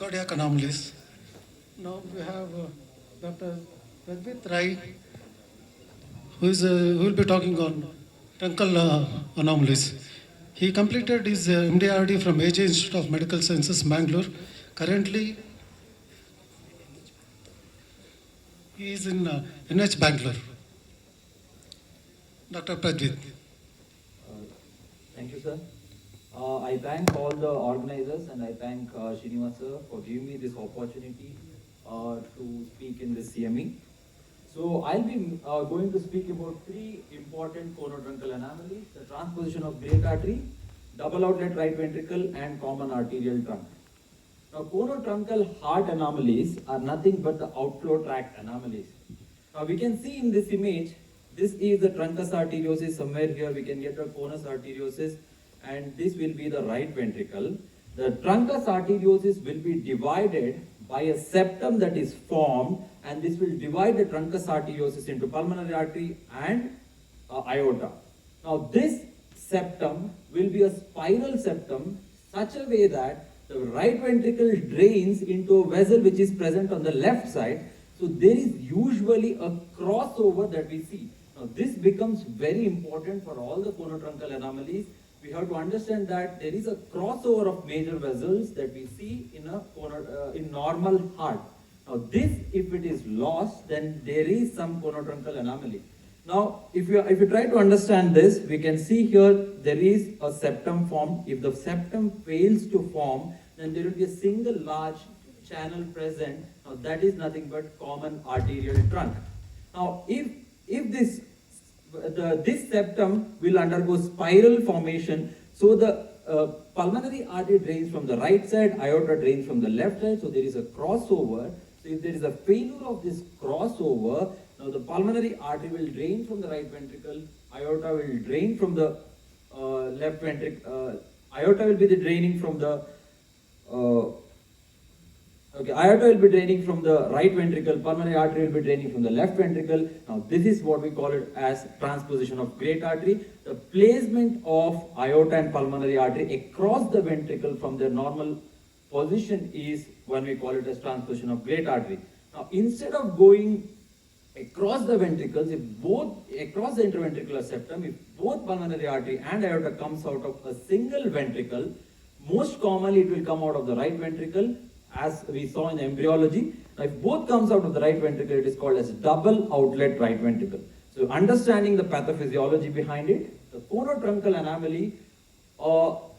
cardiac anomalies. Now we have Dr. Radvit Rai, who will be talking on truncal anomalies. He completed his MDRD from AJ Institute of Medical Sciences, Mangalore. Currently, he is in NH Bangalore. Dr. Pradvit. Thank you, sir. I thank all the organizers and I thank Srinivas sir for giving me this opportunity to speak in this CME. So I'll be going to speak about three important conotruncal anomalies: the transposition of great artery, double outlet right ventricle, and common arterial trunk. Now, conotruncal heart anomalies are nothing but the outflow tract anomalies. Now, we can see in this image, this is the truncus arteriosus. Somewhere here we can get a conus arteriosus, and this will be the right ventricle. The truncus arteriosus will be divided by a septum that is formed, and this will divide the truncus arteriosus into pulmonary artery and aorta. Now, this septum will be a spiral septum such a way that the right ventricle drains into a vessel which is present on the left side. So there is usually a crossover that we see. Now this becomes very important for all the conotruncal anomalies. We have to understand that there is a crossover of major vessels that we see in in normal heart. Now this, if it is lost, then there is some conotruncal anomaly. Now, if you try to understand this, we can see here there is a septum formed. If the septum fails to form, then there will be a single large channel present. Now, that is nothing but common arterial trunk. Now, if this septum will undergo spiral formation, so the pulmonary artery drains from the right side, aorta drains from the left side, so there is a crossover. So if there is a failure of this crossover, now the pulmonary artery will drain from the right ventricle, aorta will drain from the left ventricle, aorta will be draining from the aorta will be draining from the right ventricle, pulmonary artery will be draining from the left ventricle. Now this is what we call it as transposition of great artery. The placement of aorta and pulmonary artery across the ventricle from their normal position is when we call it as transposition of great artery. Now instead of going across the ventricles, across the interventricular septum, if both pulmonary artery and aorta comes out of a single ventricle, most commonly it will come out of the right ventricle, as we saw in embryology. Now, if both comes out of the right ventricle, it is called as double outlet right ventricle. So understanding the pathophysiology behind it, the conotruncal anomaly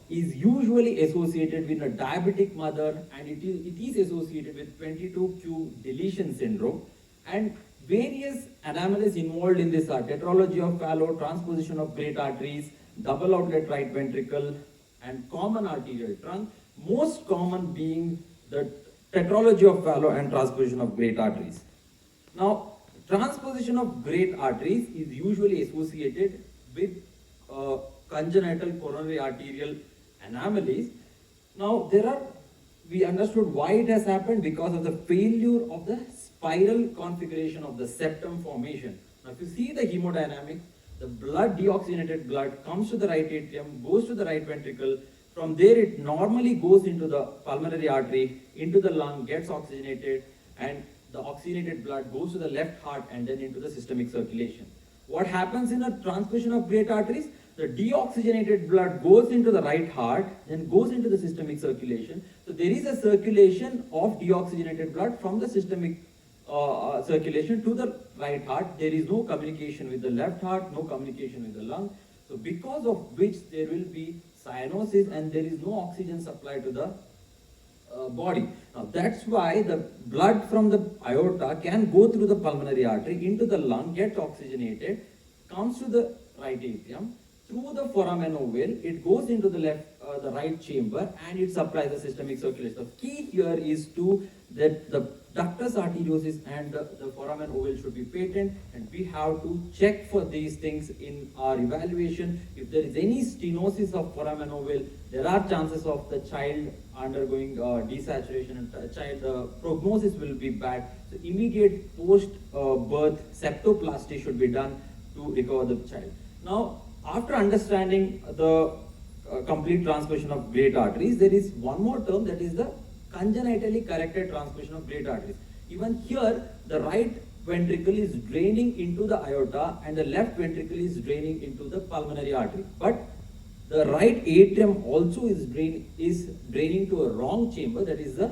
is usually associated with a diabetic mother, and it is associated with 22q deletion syndrome, and various anomalies involved in this are tetralogy of Fallot, transposition of great arteries, double outlet right ventricle, and common arterial trunk, most common being the tetralogy of Fallot and transposition of great arteries. Now, transposition of great arteries is usually associated with congenital coronary arterial anomalies. Now, we understood why it has happened because of the failure of the spiral configuration of the septum formation. Now, if you see the hemodynamics, the deoxygenated blood comes to the right atrium, goes to the right ventricle. From there, it normally goes into the pulmonary artery, into the lung, gets oxygenated, and the oxygenated blood goes to the left heart and then into the systemic circulation. What happens in a transposition of great arteries? The deoxygenated blood goes into the right heart, then goes into the systemic circulation. So there is a circulation of deoxygenated blood from the systemic circulation to the right heart. There is no communication with the left heart, no communication with the lung. So because of which there will be cyanosis and there is no oxygen supply to the body. Now that's why the blood from the aorta can go through the pulmonary artery into the lung, get oxygenated, comes to the right atrium, through the foramen ovale, it goes into the right chamber, and it supplies the systemic circulation. The key here is that the ductus arteriosus and the foramen ovale should be patent, and we have to check for these things in our evaluation. If there is any stenosis of foramen ovale, there are chances of the child undergoing desaturation, and the prognosis will be bad. So immediate post-birth septoplasty should be done to recover the child. Now, after understanding the complete transposition of great arteries, there is one more term, that is the congenitally corrected transposition of great arteries. Even here, the right ventricle is draining into the aorta and the left ventricle is draining into the pulmonary artery. But the right atrium also is draining to a wrong chamber, that is the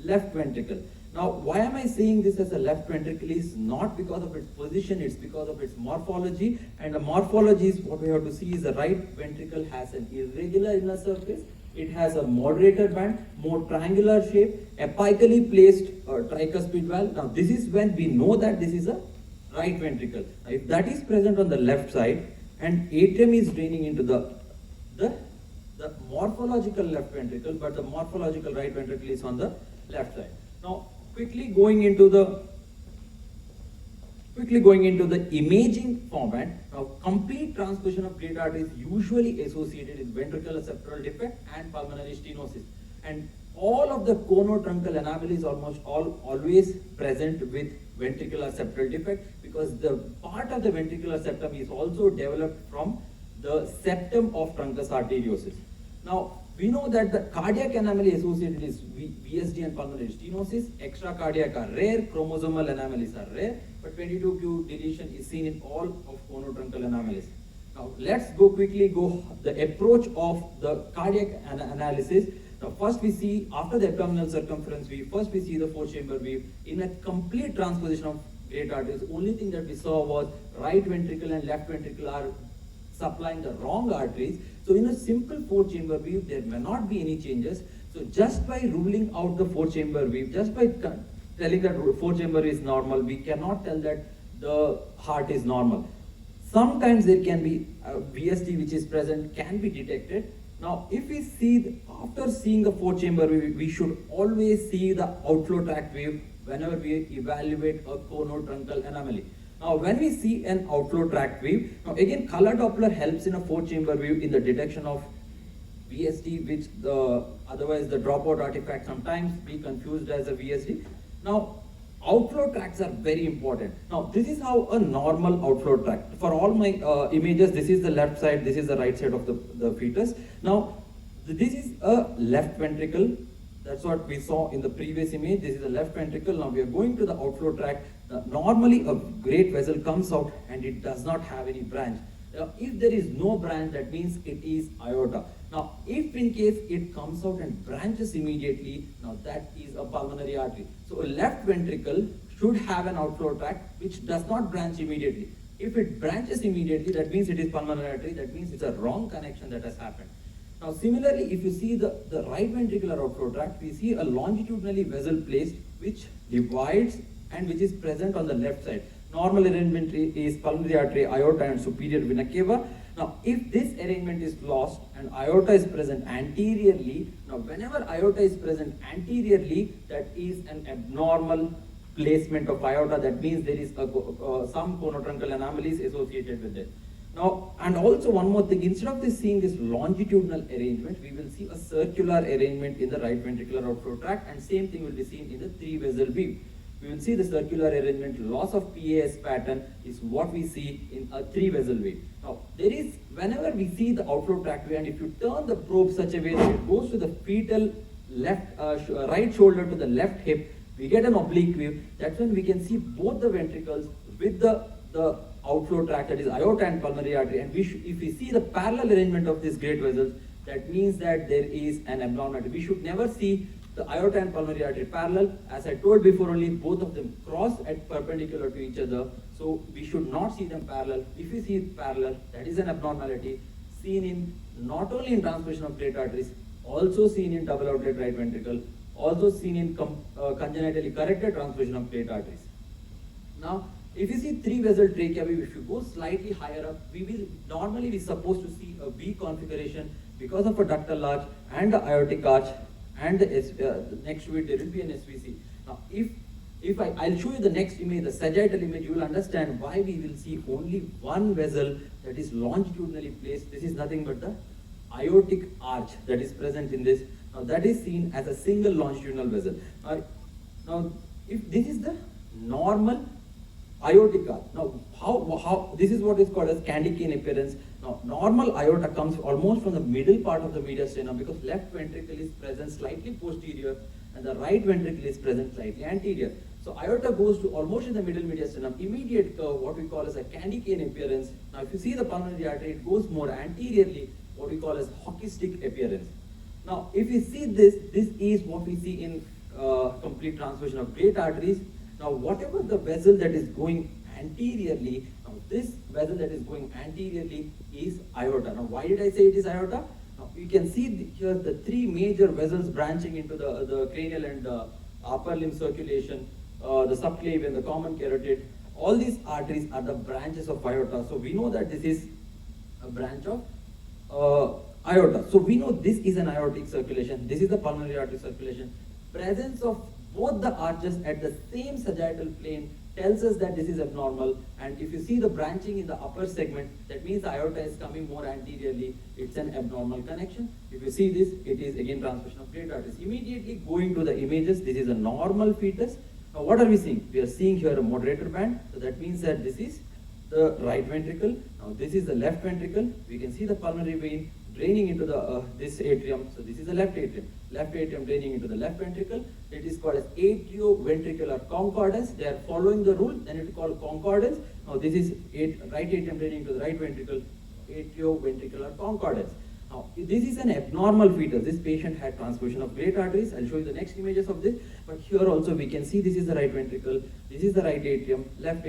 left ventricle. Now, why am I saying this as a left ventricle is not because of its position, it's because of its morphology. And the morphology is what we have to see is the right ventricle has an irregular inner surface. It has a moderator band, more triangular shape, apically placed tricuspid valve. Now, this is when we know that this is a right ventricle. Now, if that is present on the left side and atrium is draining into the morphological left ventricle, but the morphological right ventricle is on the left side. Now, quickly going into the imaging format. Now, complete transposition of great artery is usually associated with ventricular septal defect and pulmonary stenosis. And all of the conotruncal anomalies always present with ventricular septal defect, because the part of the ventricular septum is also developed from the septum of truncus arteriosus. Now, we know that the cardiac anomaly associated is VSD and pulmonary stenosis. Extracardiac are rare, chromosomal anomalies are rare, but 22q deletion is seen in all of conotruncal anomalies. Now, let's quickly go the approach of the cardiac analysis. Now, first we see, after the abdominal circumference weave, first we see the four-chamber weave. In a complete transposition of great arteries, only thing that we saw was right ventricle and left ventricle are supplying the wrong arteries. So in a simple four-chamber weave, there may not be any changes. So just by ruling out the four-chamber weave, just by telling that four-chamber is normal, we cannot tell that the heart is normal. Sometimes there can be VSD which is present, can be detected. Now, if we see, after seeing the four-chamber weave, we should always see the outflow tract wave whenever we evaluate a conotruncal anomaly. Now, when we see an outflow tract wave, now again, color Doppler helps in a four-chamber wave in the detection of VSD, which otherwise the dropout artifact sometimes be confused as a VSD. Now, outflow tracts are very important. Now, this is how a normal outflow tract. For all my images, this is the left side, this is the right side of the fetus. Now, this is a left ventricle. That's what we saw in the previous image. This is the left ventricle. Now we are going to the outflow tract. Normally a great vessel comes out and it does not have any branch. If there is no branch, that means it is aorta. Now, if in case it comes out and branches immediately, now that is a pulmonary artery. So a left ventricle should have an outflow tract which does not branch immediately. If it branches immediately, that means it is pulmonary artery. That means it's a wrong connection that has happened. Now, similarly, if you see the right ventricular outflow tract, we see a longitudinally vessel placed which divides and which is present on the left side. Normal arrangement is pulmonary artery, aorta and superior vena cava. Now, if this arrangement is lost and aorta is present anteriorly, now whenever aorta is present anteriorly, that is an abnormal placement of aorta. That means there is some conotruncal anomalies associated with it. Now, and also one more thing, instead of seeing this longitudinal arrangement, we will see a circular arrangement in the right ventricular outflow tract, and same thing will be seen in the three-vessel weave. We will see the circular arrangement, loss of PAS pattern is what we see in a three-vessel weave. Now, there is, whenever we see the outflow tract wave, and if you turn the probe such a way that it goes to the fetal right shoulder to the left hip, we get an oblique wave. That's when we can see both the ventricles with the outflow tract, that is aorta and pulmonary artery. And if we see the parallel arrangement of these great vessels, that means that there is an abnormality. We should never see the aorta and pulmonary artery parallel. As I told before, only both of them cross at perpendicular to each other. So we should not see them parallel. If we see it parallel, that is an abnormality seen in not only in transposition of great arteries, also seen in double outlet right ventricle, also seen in congenitally corrected transposition of great arteries. Now, if you see three-vessel trachea wave, if you go slightly higher up, we will normally be supposed to see a V configuration because of a ductal arch and the aortic arch, and next to it there will be an SVC. Now, I'll show you the next image, the sagittal image, you will understand why we will see only one vessel that is longitudinally placed. This is nothing but the aortic arch that is present in this. Now, that is seen as a single longitudinal vessel. Now, if this is the normal aortic arch. Now, how this is what is called as candy cane appearance. Now, normal aorta comes almost from the middle part of the mediastinum because left ventricle is present slightly posterior and the right ventricle is present slightly anterior. So aorta goes to almost in the middle mediastinum, immediate curve, what we call as a candy cane appearance. Now if you see the pulmonary artery, it goes more anteriorly, what we call as hockey stick appearance. Now if you see this, this is what we see in complete transversion of great arteries. Now whatever the vessel that is going anteriorly, now this vessel that is going anteriorly is aorta. Now why did I say it is aorta? Now you can see here the three major vessels branching into the cranial and upper limb circulation, the subclavian, the common carotid. All these arteries are the branches of aorta. So we know that this is a branch of aorta. So we know this is an aortic circulation. This is the pulmonary artery circulation. Presence of both the arches at the same sagittal plane tells us that this is abnormal. And if you see the branching in the upper segment, that means the aorta is coming more anteriorly. It's an abnormal connection. If you see this, it is again transversion of great arteries. Immediately going to the images, this is a normal fetus. Now what are we seeing? We are seeing here a moderator band. So that means that this is the right ventricle. Now this is the left ventricle. We can see the pulmonary vein draining into the this atrium. So this is the left atrium. Left atrium draining into the left ventricle. It is called as atrioventricular concordance. They are following the rule. Then it is called concordance. Now this is right atrium draining into the right ventricle. Atrioventricular concordance. Now this is an abnormal fetus. This patient had transfusion of great arteries. I'll show you the next images of this. But here also we can see this is the right ventricle. This is the right atrium, left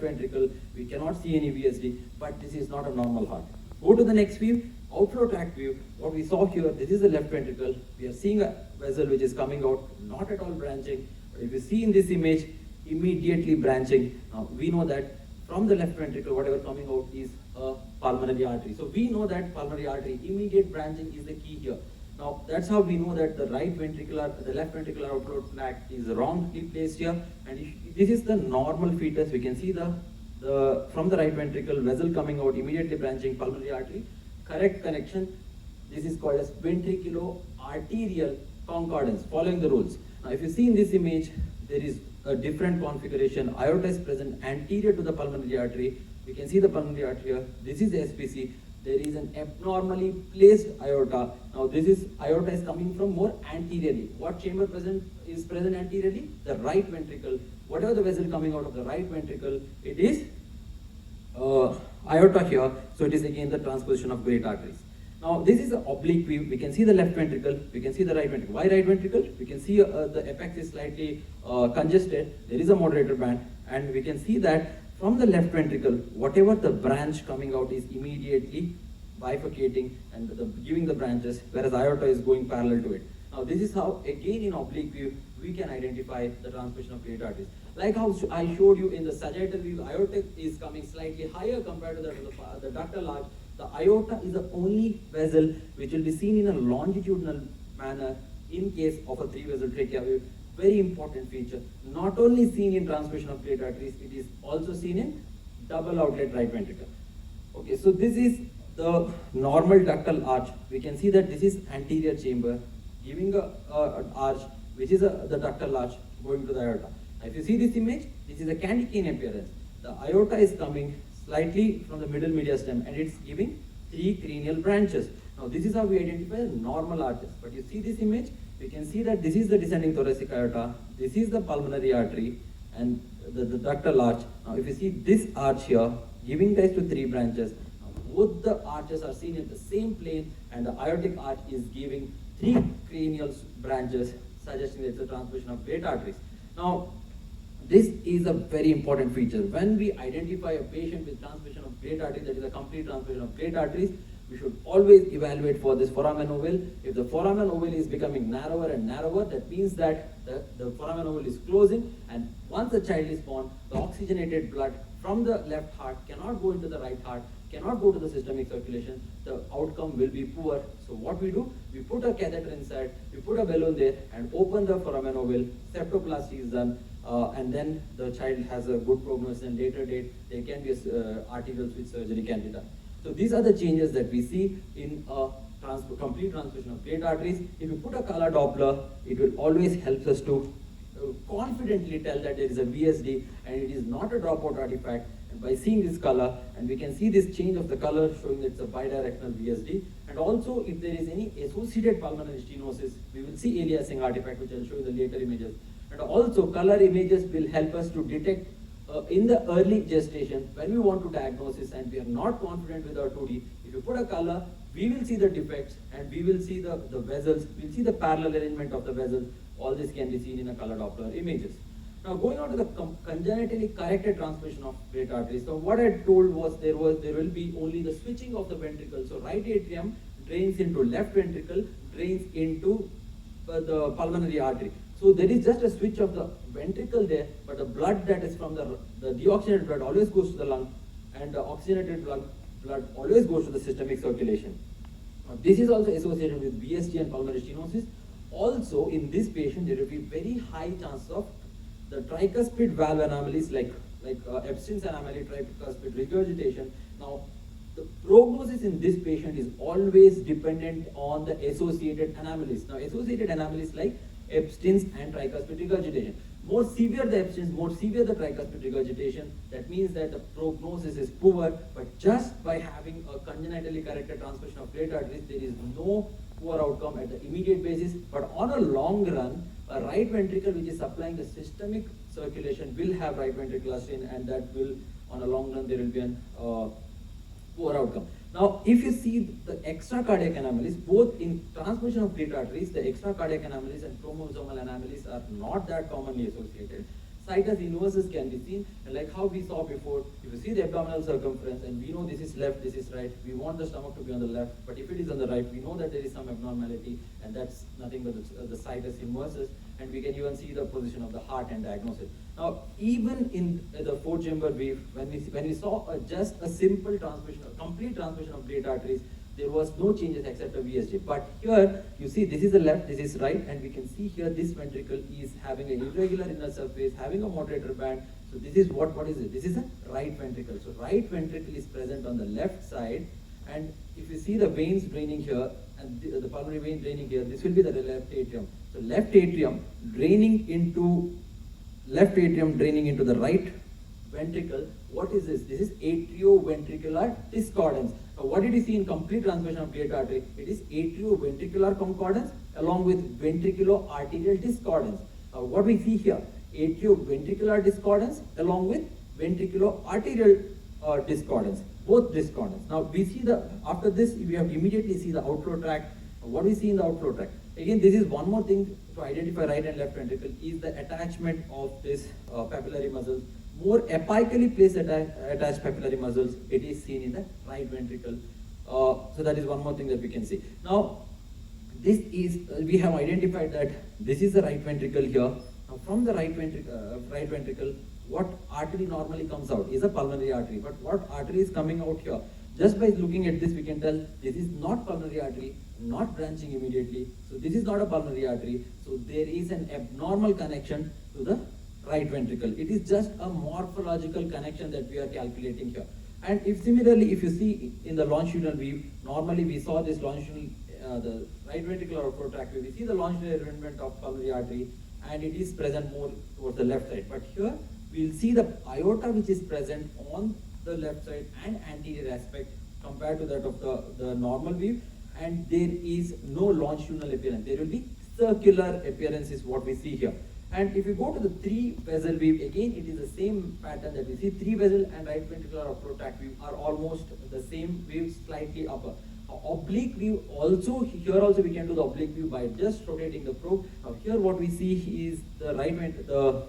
ventricle. We cannot see any VSD, but this is not a normal heart. Go to the next view, outflow tract view. What we saw here, this is the left ventricle. We are seeing a vessel which is coming out, not at all branching. But if you see in this image, immediately branching. Now we know that from the left ventricle, whatever coming out is a pulmonary artery. So we know that pulmonary artery, immediate branching is the key here. Now that's how we know that the left ventricular outflow tract is wrongly placed here. And if this is the normal fetus. We can see from the right ventricle, vessel coming out, immediately branching pulmonary artery. Correct connection. This is called as ventriculo-arterial concordance, following the rules. Now if you see in this image, there is a different configuration. Aorta is present anterior to the pulmonary artery. We can see the pulmonary artery here. This is the SPC. There is an abnormally placed aorta. Now this is aorta is coming from more anteriorly. What chamber is present anteriorly? The right ventricle. Whatever the vessel coming out of the right ventricle, it is aorta here. So it is again the transposition of great arteries. Now this is an oblique view. We can see the left ventricle. We can see the right ventricle. Why right ventricle? We can see the apex is slightly congested. There is a moderator band, and we can see that from the left ventricle, whatever the branch coming out is immediately bifurcating and giving the branches, whereas aorta is going parallel to it. Now this is how, again in oblique view, we can identify the transmission of great arteries. Like how I showed you in the sagittal view, aorta is coming slightly higher compared to the ductal arch. The aorta is the only vessel which will be seen in a longitudinal manner in case of a three-vessel trachea view. Very important feature. Not only seen in transmission of great arteries, it is also seen in double outlet right ventricle. Okay, so this is the normal ductal arch. We can see that this is anterior chamber giving a arch, which is the ductal arch going to the aorta. Now, if you see this image, this is a candy cane appearance. The aorta is coming slightly from the middle mediastem and it's giving three cranial branches. Now this is how we identify the normal arches. But you see this image, we can see that this is the descending thoracic aorta, this is the pulmonary artery, and the ductal arch. Now if you see this arch here, giving rise to three branches, both the arches are seen in the same plane, and the aortic arch is giving three cranial branches, suggesting that it's a transmission of great arteries. Now, this is a very important feature. When we identify a patient with transmission of great arteries, that is a complete transmission of great arteries, we should always evaluate for this foramen ovale. If the foramen ovale is becoming narrower and narrower, that means that the foramen ovale is closing, and once the child is born, the oxygenated blood from the left heart cannot go into the right heart, cannot go to the systemic circulation. The outcome will be poor. So what we do, we put a catheter inside, we put a balloon there and open the foramen ovale, septoplasty is done, and then the child has a good prognosis, and later date there can be arterial switch surgery can be done. So these are the changes that we see in a complete transmission of great arteries. If you put a color Doppler, it will always help us to confidently tell that there is a VSD and it is not a dropout artifact. And by seeing this color, and we can see this change of the color showing that it's a bidirectional VSD. And also, if there is any associated pulmonary stenosis, we will see aliasing artifact, which I'll show you in the later images. And also, color images will help us to detect in the early gestation when we want to diagnosis and we are not confident with our 2D. If you put a color, we will see the defects and we will see the vessels, we'll see the parallel arrangement of the vessels. All this can be seen in a color Doppler images. Now going on to the congenitally corrected transmission of great arteries. So what I told was there will be only the switching of the ventricle. So right atrium drains into left ventricle, drains into the pulmonary artery. So there is just a switch of the ventricle there, but the blood that is from the deoxygenated blood always goes to the lung, and the oxygenated blood always goes to the systemic circulation. Now, this is also associated with VSD and pulmonary stenosis. Also, in this patient, there will be very high chance of the tricuspid valve anomalies like Epstein's anomaly, tricuspid regurgitation. Now, the prognosis in this patient is always dependent on the associated anomalies. Now, associated anomalies like Epstein's and tricuspid regurgitation. More severe the Epstein's, more severe the tricuspid regurgitation. That means that the prognosis is poor, but just by having a congenitally corrected transmission of great arteries, there is no poor outcome at the immediate basis. But on a long run, a right ventricle which is supplying the systemic circulation will have right ventricular strain, and that will, on a long run, there will be an poor outcome. Now, if you see the extracardiac anomalies, both in transmission of great arteries, the extracardiac anomalies and chromosomal anomalies are not that commonly associated. Situs inversus can be seen, and like how we saw before, if you see the abdominal circumference, and we know this is left, this is right, we want the stomach to be on the left, but if it is on the right, we know that there is some abnormality, and that's nothing but the situs inversus, and we can even see the position of the heart and diagnose it. Now, even in the fourth chamber wave, when we saw just a simple transmission, a complete transmission of great arteries, there was no changes except a VSG. But here, you see this is the left, this is right, and we can see here this ventricle is having an irregular inner surface, having a moderator band. So this is what is it? This is a right ventricle. So right ventricle is present on the left side, and if you see the veins draining here, and the pulmonary vein draining here, this will be the left atrium. So left atrium draining into the right ventricle. What is this? This is atrioventricular discordance. Now, what did you see in complete transmission of great artery? It is atrioventricular concordance along with ventriculo-arterial discordance. Now, what we see here? Atrioventricular discordance along with ventriculo-arterial discordance, both discordance. Now, we see after this, we have immediately see the outflow tract. What we see in the outflow tract? Again, this is one more thing to identify right and left ventricle is the attachment of this papillary muscles. More apically placed attached papillary muscles, it is seen in the right ventricle. So that is one more thing that we can see. Now, this is, we have identified that this is the right ventricle here. Now, from the right ventricle, what artery normally comes out is a pulmonary artery. But what artery is coming out here? Just by looking at this, we can tell this is not pulmonary artery, not branching immediately. So this is not a pulmonary artery. So there is an abnormal connection to the right ventricle. It is just a morphological connection that we are calculating here. And if similarly, if you see in the longitudinal view, normally we saw this longitudinal, the right ventricular outflow tract where we see the longitudinal arrangement of pulmonary artery, and it is present more towards the left side. But here we'll see the aorta which is present on the left side and anterior aspect compared to that of the normal view, and there is no longitudinal appearance. There will be circular appearance is what we see here. And if you go to the three vessel view, again it is the same pattern that we see. Three vessel and right ventricular outflow tract view are almost the same view, slightly upper. Oblique view also, here also we can do the oblique view by just rotating the probe. Now here what we see is the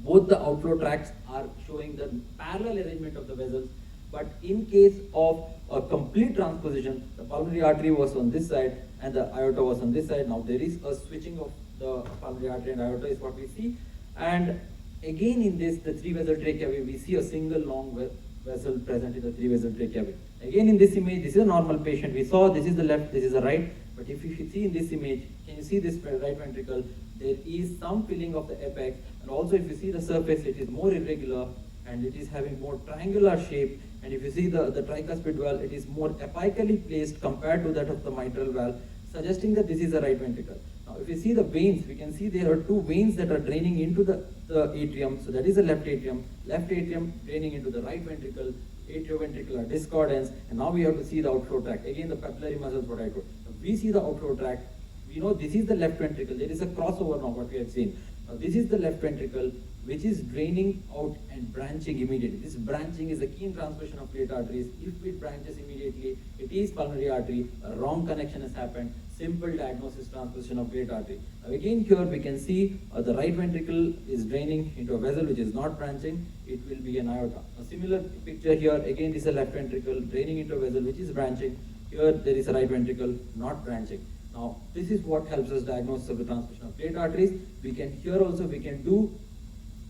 both the outflow tracts are showing the parallel arrangement of the vessels. But in case of a complete transposition, the pulmonary artery was on this side and the aorta was on this side. Now there is a switching of the pulmonary artery and aorta is what we see. And again in this, the three vessel trachea wave, we see a single long vessel present in the three vessel trachea wave. Again in this image, this is a normal patient. We saw this is the left, this is the right. But if you see in this image, can you see this right ventricle? There is some filling of the apex, and also if you see the surface, it is more irregular and it is having more triangular shape. And if you see the tricuspid valve, it is more apically placed compared to that of the mitral valve, suggesting that this is the right ventricle. Now Now, if you see the veins, we can see there are two veins that are draining into the atrium. So that is the left atrium draining into the right ventricle, atrioventricular discordance, and now we have to see the outflow tract. Again, the papillary muscles, what I told. Now, we see the outflow tract. We know this is the left ventricle. There is a crossover now, what we have seen. Now, this is the left ventricle, which is draining out and branching immediately. This branching is the key in transmission of great arteries. If it branches immediately, it is pulmonary artery. A wrong connection has happened. Simple diagnosis, transposition of great artery. Now again here we can see the right ventricle is draining into a vessel which is not branching. It will be an aorta. A similar picture here, again this is a left ventricle draining into a vessel which is branching. Here there is a right ventricle not branching. Now this is what helps us diagnose of the transmission of great arteries. We can here also, we can do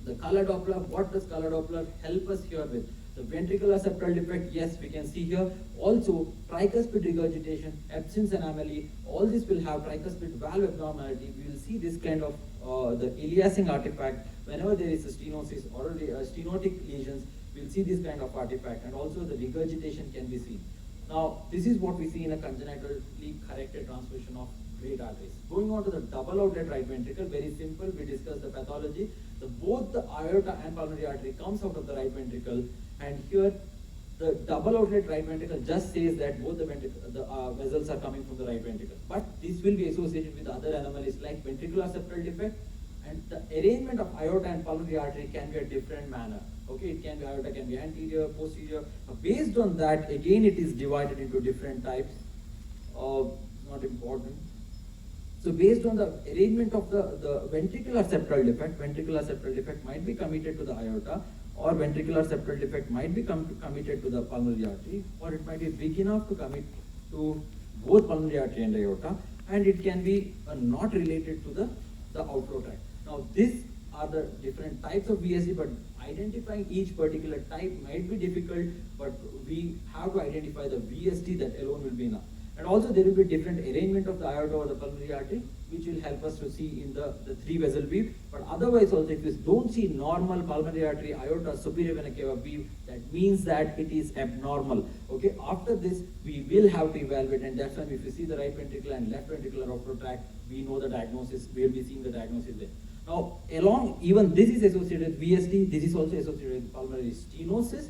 the color Doppler. What does color Doppler help us here with? The ventricular septal defect, yes, we can see here. Also, tricuspid regurgitation, absence anomaly, all this will have tricuspid valve abnormality. We will see this kind of the Eliasing artifact whenever there is a stenosis or stenotic lesions. We'll see this kind of artifact, and also the regurgitation can be seen. Now, this is what we see in a congenitally corrected transmission of great arteries. Going on to the double outlet right ventricle, very simple. We discussed the pathology. Both the aorta and pulmonary artery comes out of the right ventricle, and here the double outlet right ventricle just says that both the vessels are coming from the right ventricle. But this will be associated with other anomalies like ventricular septal defect, and the arrangement of aorta and pulmonary artery can be a different manner. Okay, it can be aorta, can be anterior, posterior. Based on that, again it is divided into different types. Not important. So based on the arrangement of the ventricular septal defect might be committed to the aorta, or ventricular septal defect might be committed to the pulmonary artery, or it might be big enough to commit to both pulmonary artery and aorta, and it can be not related to the outflow tract. Now these are the different types of VSD, but identifying each particular type might be difficult, but we have to identify the VSD that alone will be enough. And also there will be different arrangement of the aorta or the pulmonary artery, which will help us to see in the three vessel weave. But otherwise also, if you don't see normal pulmonary artery, aorta, superior vena cava weave, that means that it is abnormal. Okay, after this we will have to evaluate, and that's when if you see the right ventricular and left ventricular outflow tract, we know the diagnosis, we will be seeing the diagnosis there. Now along, even this is associated with VSD, this is also associated with pulmonary stenosis.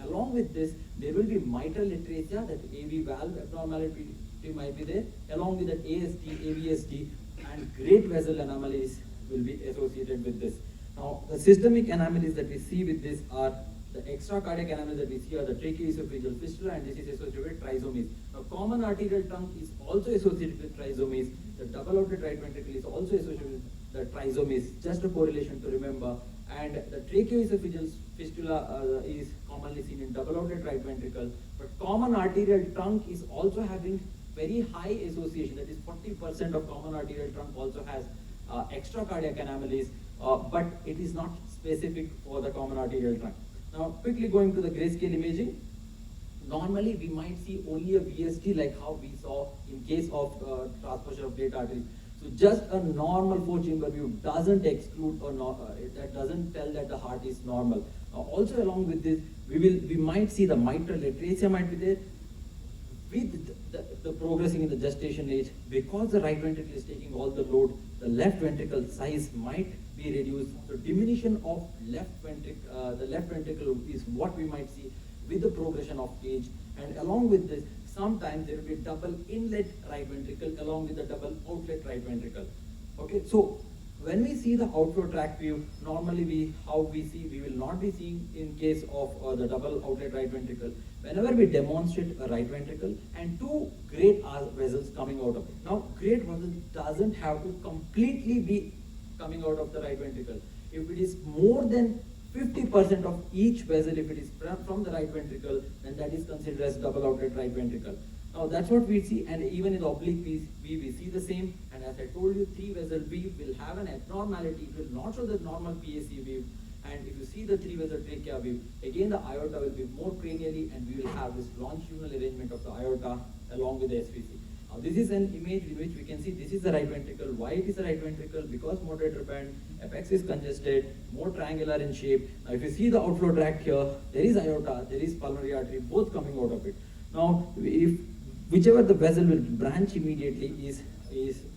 Along with this, there will be mitral atresia, that AV valve abnormality might be there, along with that ASD, AVSD, and great vessel anomalies will be associated with this. Now, the systemic anomalies that we see with this are the extracardiac anomalies that we see are the tracheoesophageal fistula, and this is associated with trisomies. Now, common arterial trunk is also associated with trisomies. The double outlet right ventricle is also associated with the trisomies. Just a correlation to remember. And the tracheoesophageal fistula is commonly seen in double outlet right ventricle, but common arterial trunk is also having very high association. That is 40% of common arterial trunk also has extracardiac anomalies, but it is not specific for the common arterial trunk. Now, quickly going to the grayscale imaging. Normally, we might see only a VSD like how we saw in case of transposition of great arteries. So just a normal 4-chamber view doesn't exclude or not, that doesn't tell that the heart is normal. Also along with this, we might see the mitral atresia might be there. With the progressing in the gestation age, because the right ventricle is taking all the load, the left ventricle size might be reduced. So diminution of the left ventricle is what we might see with the progression of age. And along with this, sometimes there will be double inlet right ventricle along with the double outlet right ventricle. Okay, so when we see the outflow tract view, normally we will not be seeing in case of the double outlet right ventricle. Whenever we demonstrate a right ventricle and two great vessels coming out of it. Now, great vessel doesn't have to completely be coming out of the right ventricle. If it is more than 50% of each vessel, if it is from the right ventricle, then that is considered as double outlet right ventricle. Now that's what we see, and even in the oblique we see the same. And as I told you, 3 vessel weave will have an abnormality, it will not show the normal PAC weave. And if you see the 3 vessel trachea weave, again the aorta will be more cranially, and we will have this longitudinal arrangement of the aorta along with the SVC. Now this is an image in which we can see this is the right ventricle. Why it is the right ventricle? Because moderator band, apex is congested, more triangular in shape. Now if you see the outflow tract here, there is aorta, there is pulmonary artery, both coming out of it. Now if whichever the vessel will branch immediately is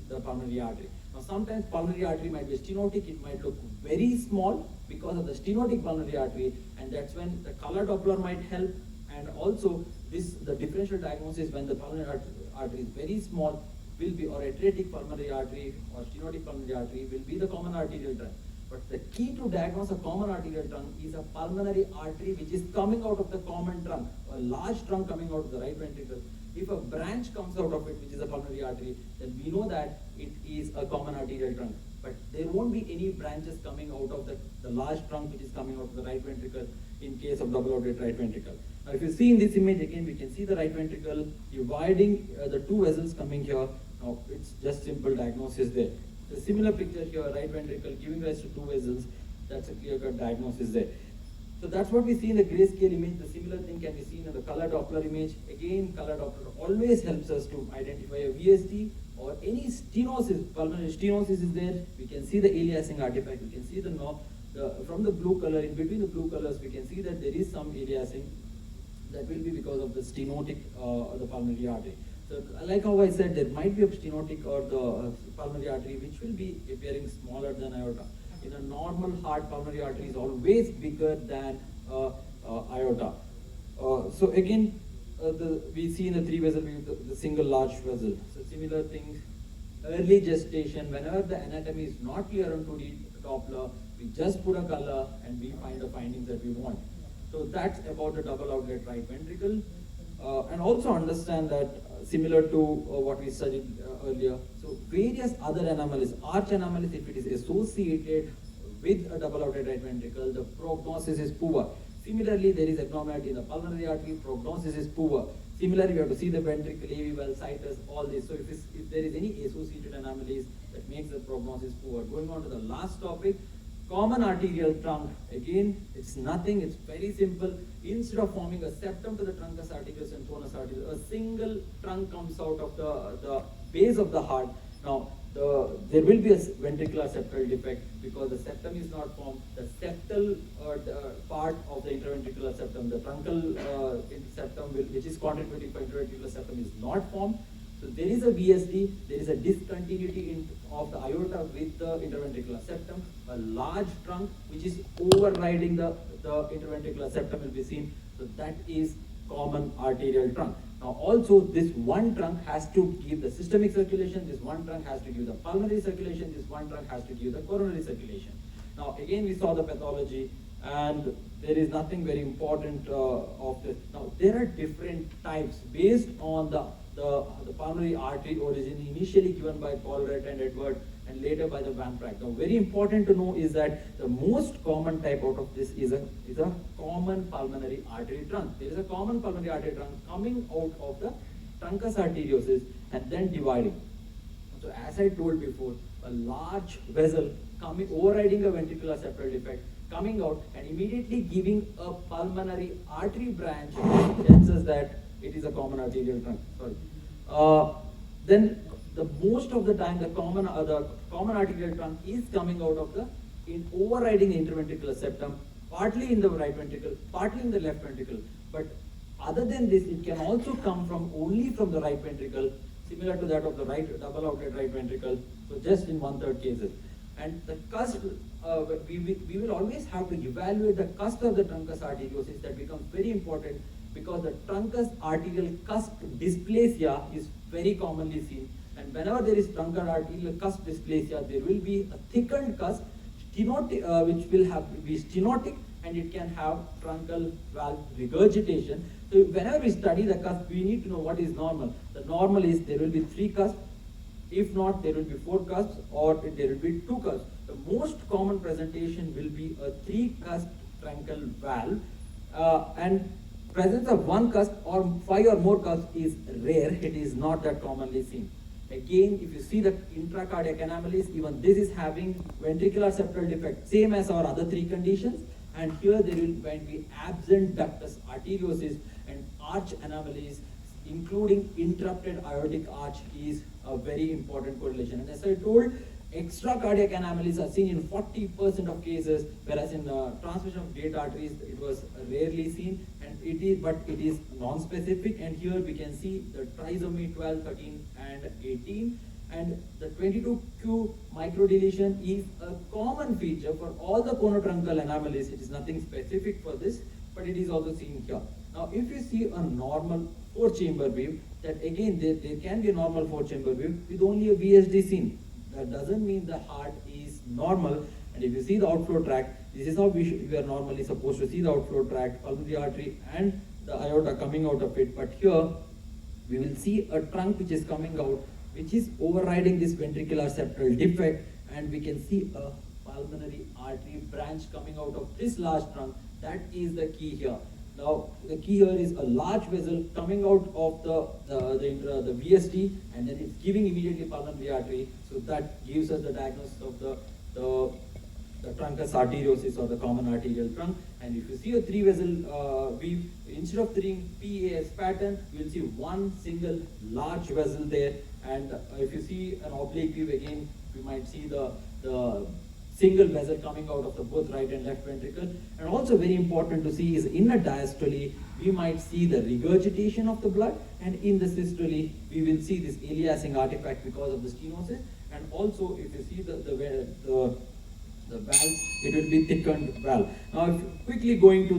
the pulmonary artery. Now, sometimes pulmonary artery might be stenotic, it might look very small because of the stenotic pulmonary artery, and that's when the color Doppler might help. And also, the differential diagnosis when the pulmonary artery is very small will be, or atretic pulmonary artery or stenotic pulmonary artery will be the common arterial trunk. But the key to diagnose a common arterial trunk is a pulmonary artery which is coming out of the common trunk, a large trunk coming out of the right ventricle. If a branch comes out of it, which is a pulmonary artery, then we know that it is a common arterial trunk. But there won't be any branches coming out of the large trunk which is coming out of the right ventricle in case of double outlet right ventricle. Now, if you see in this image again, we can see the right ventricle dividing the two vessels coming here. Now, it's just simple diagnosis there. The similar picture here, right ventricle giving rise to two vessels, that's a clear-cut diagnosis there. So that's what we see in the grayscale image. The similar thing can be seen in the color Doppler image. Again, color Doppler always helps us to identify a VSD or any stenosis, pulmonary stenosis is there. We can see the aliasing artifact. We can see from the blue color, in between the blue colors, we can see that there is some aliasing. That will be because of the stenotic, the pulmonary artery. So, like how I said, there might be a stenotic or the pulmonary artery which will be appearing smaller than aorta. In a normal heart, pulmonary artery is always bigger than aorta. So again, we see in the three vessel, the single large vessel. So similar things, early gestation, whenever the anatomy is not clear on 2D Doppler, we just put a color and we find the findings that we want. So that's about the double outlet right ventricle. And also understand that similar to what we studied earlier, so various other anomalies, arch anomalies, if it is associated with a double outlet right ventricle, the prognosis is poor. Similarly, there is abnormality in the pulmonary artery, prognosis is poor. Similarly, we have to see the ventricle, AV valve, situs, all this. So if there is any associated anomalies, that makes the prognosis poor. Going on to the last topic, common arterial trunk. Again, it's nothing, it's very simple. Instead of forming a septum to the truncus arteriosus and tonus arteriosus, a single trunk comes out of the base of the heart. Now, there will be a ventricular septal defect because the septum is not formed. The septal part of the interventricular septum, the truncal septum, which is contributing for interventricular septum, is not formed. So there is a VSD, there is a discontinuity of the aorta with the interventricular septum. A large trunk which is overriding the interventricular septum will be seen. So that is common arterial trunk. Now also this one trunk has to give the systemic circulation, this one trunk has to give the pulmonary circulation, this one trunk has to give the coronary circulation. Now again we saw the pathology and there is nothing very important of this. Now there are different types based on the pulmonary artery origin initially given by Colruyt and Edward and later by the Van Praag. Now very important to know is that the most common type out of this is a common pulmonary artery trunk. There is a common pulmonary artery trunk coming out of the truncus arteriosus and then dividing. So as I told before, a large vessel overriding a ventricular septal defect, coming out and immediately giving a pulmonary artery branch tells us that it is a common arterial trunk. Sorry. Then the most of the time the common arterial trunk is coming out of overriding the interventricular septum, partly in the right ventricle, partly in the left ventricle. But other than this, it can also come only from the right ventricle, similar to that of the double outlet right ventricle. So just in 1/3 cases. And the cusp, we will always have to evaluate the cusp of the truncus arteriosus. That becomes very important because the truncus arterial cusp dysplasia is very commonly seen. And whenever there is truncus arterial cusp dysplasia, there will be a thickened cusp, which will be stenotic, and it can have truncal valve regurgitation. So whenever we study the cusp, we need to know what is normal. The normal is there will be 3 cusps. If not, there will be 4 cusps or there will be 2 cusps. The most common presentation will be a 3-cusp truncal valve, and presence of 1 cusp or 5 or more cusps is rare. It is not that commonly seen. Again, if you see the intracardiac anomalies, even this is having ventricular septal defect, same as our other 3 conditions. And here there will be absent ductus arteriosus and arch anomalies, including interrupted aortic arch, is a very important correlation. And as I told, extracardiac anomalies are seen in 40% of cases, whereas in transmission of great arteries, it was rarely seen, and it is non-specific. And here we can see the trisomy 12, 13, and 18. And the 22q microdeletion is a common feature for all the conotruncal anomalies. It is nothing specific for this, but it is also seen here. Now, if you see a normal 4-chamber weave, that again there can be a normal 4-chamber weave with only a VSD seen. That doesn't mean the heart is normal. And if you see the outflow tract, this is how we are normally supposed to see the outflow tract, pulmonary artery and the aorta coming out of it. But here we will see a trunk which is coming out, which is overriding this ventricular septal defect, and we can see a pulmonary artery branch coming out of this large trunk. That is the key here. Now, the key here is a large vessel coming out of the VSD, and then it's giving immediately pulmonary artery. So that gives us the diagnosis of the truncus arteriosus, or the common arterial trunk. And if you see a 3-vessel weave, instead of 3 PAS pattern, you will see one single large vessel there. And if you see an oblique weave, again, we might see the single vessel coming out of the both right and left ventricle. And also very important to see is in a diastole, we might see the regurgitation of the blood, and in the systole, we will see this aliasing artifact because of the stenosis. And also, if you see the valves, it will be thickened valve. Now, if quickly going to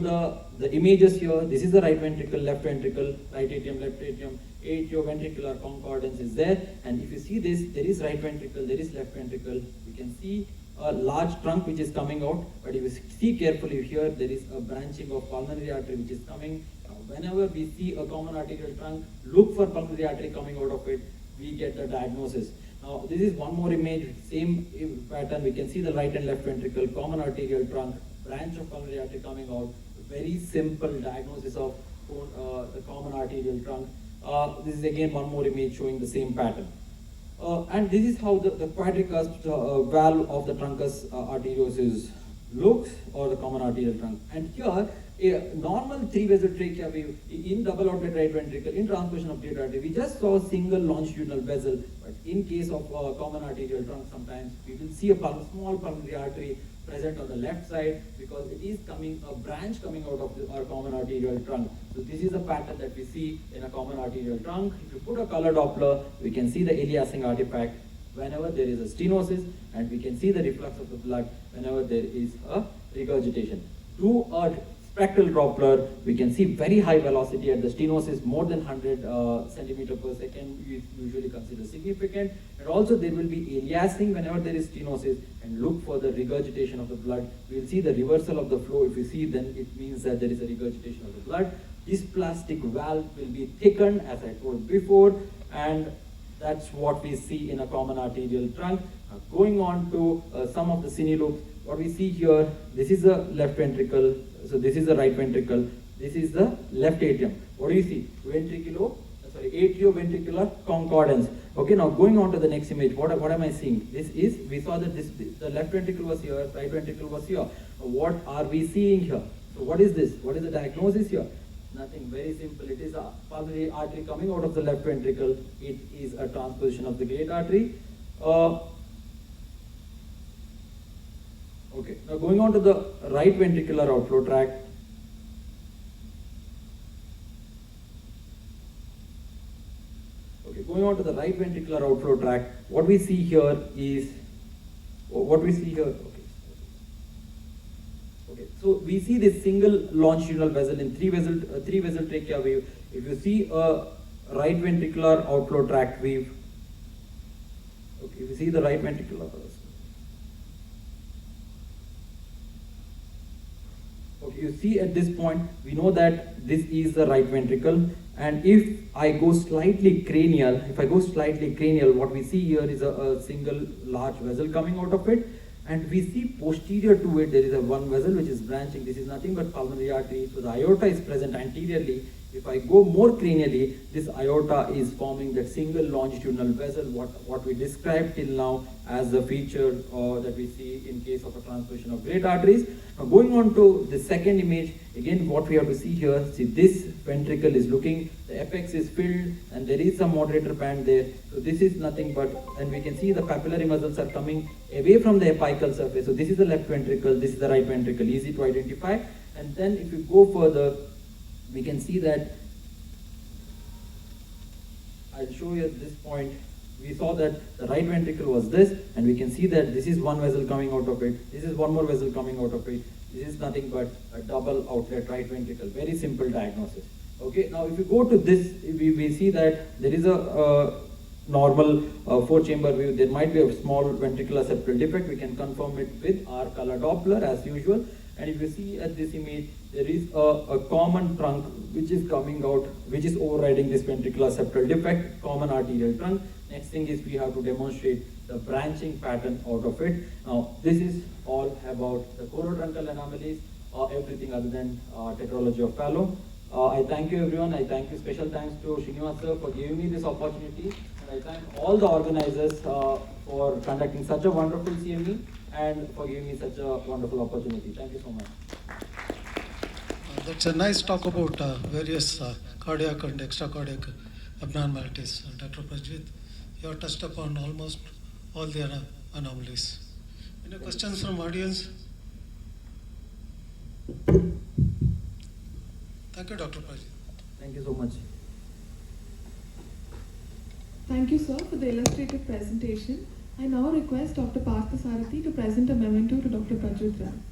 the images here, this is the right ventricle, left ventricle, right atrium, left atrium, atrioventricular concordance is there. And if you see this, there is right ventricle, there is left ventricle. You can see a large trunk which is coming out, but if you see carefully here, there is a branching of pulmonary artery which is coming. Now, whenever we see a common arterial trunk, look for pulmonary artery coming out of it, we get the diagnosis. Now, this is one more image, same pattern. We can see the right and left ventricle, common arterial trunk, branch of pulmonary artery coming out. Very simple diagnosis of the common arterial trunk. This is again one more image showing the same pattern. And this is how the quadricuspid valve of the truncus arteriosus looks, or the common arterial trunk. And here, a normal 3-vessel trachea wave in double outlet right ventricle, in transposition of great artery, we just saw a single longitudinal vessel. But in case of common arterial trunk, sometimes we will see a small pulmonary artery present on the left side, because it is coming a branch coming out of our common arterial trunk. So this is a pattern that we see in a common arterial trunk. If you put a color Doppler, we can see the aliasing artifact whenever there is a stenosis, and we can see the reflux of the blood whenever there is a regurgitation. To a spectral Doppler, we can see very high velocity at the stenosis, more than 100 centimeter per second, we usually consider significant. And also there will be aliasing whenever there is stenosis, and look for the regurgitation of the blood. We will see the reversal of the flow. If you see, then it means that there is a regurgitation of the blood. This plastic valve will be thickened, as I told before, and that's what we see in a common arterial trunk. Going on to some of the cine loops, what we see here, this is the left ventricle, so this is the right ventricle, this is the left atrium. What do you see? Atrioventricular concordance. Okay, now going on to the next image, what am I seeing? This is, we saw that the left ventricle was here, right ventricle was here. What are we seeing here? So what is this? What is the diagnosis here? Nothing, very simple. It is a pulmonary artery coming out of the left ventricle. It is a transposition of the great artery. Okay, now going on to the right ventricular outflow tract. Okay, going on to the right ventricular outflow tract, what we see here is, okay, so we see this single longitudinal vessel in three vessel trachea wave. If you see a right ventricular outflow tract wave, okay, if you see the right ventricular, okay, you see at this point, we know that this is the right ventricle, and if I go slightly cranial, what we see here is a single large vessel coming out of it, and we see posterior to it there is a one vessel which is branching. This is nothing but pulmonary artery, so the aorta is present anteriorly. If I go more cranially, this aorta is forming that single longitudinal vessel, what we described till now as the feature that we see in case of a transposition of great arteries. Now going on to the second image, again what we have to see here, see this ventricle is looking, the apex is filled and there is some moderator band there. So this is nothing but, and we can see the papillary muscles are coming away from the apical surface. So this is the left ventricle, this is the right ventricle, easy to identify. And then if you go further, we can see that, I'll show you at this point, we saw that the right ventricle was this, and we can see that this is one vessel coming out of it, this is one more vessel coming out of it, this is nothing but a double outlet right ventricle. Very simple diagnosis. Okay, now if you go to this, we see that there is a normal 4-chamber view. There might be a small ventricular septal defect. We can confirm it with our color Doppler as usual. And if you see at this image, there is a common trunk which is coming out, which is overriding this ventricular septal defect, common arterial trunk. Next thing is we have to demonstrate the branching pattern out of it. Now, this is all about the chorotruncal anomalies, everything other than tetralogy of Fallot. I thank you everyone. I thank you, special thanks to Srinivas sir for giving me this opportunity. And I thank all the organizers for conducting such a wonderful CME and for giving me such a wonderful opportunity. Thank you so much. That's a nice talk about various cardiac and extracardiac abnormalities. Dr. Prajit, you have touched upon almost all the anomalies. Any questions from audience? Thank you, Dr. Prajit. Thank you so much. Thank you, sir, for the illustrative presentation. I now request Dr. Partha Sarathi to present a memento to Dr. Prajit Ram.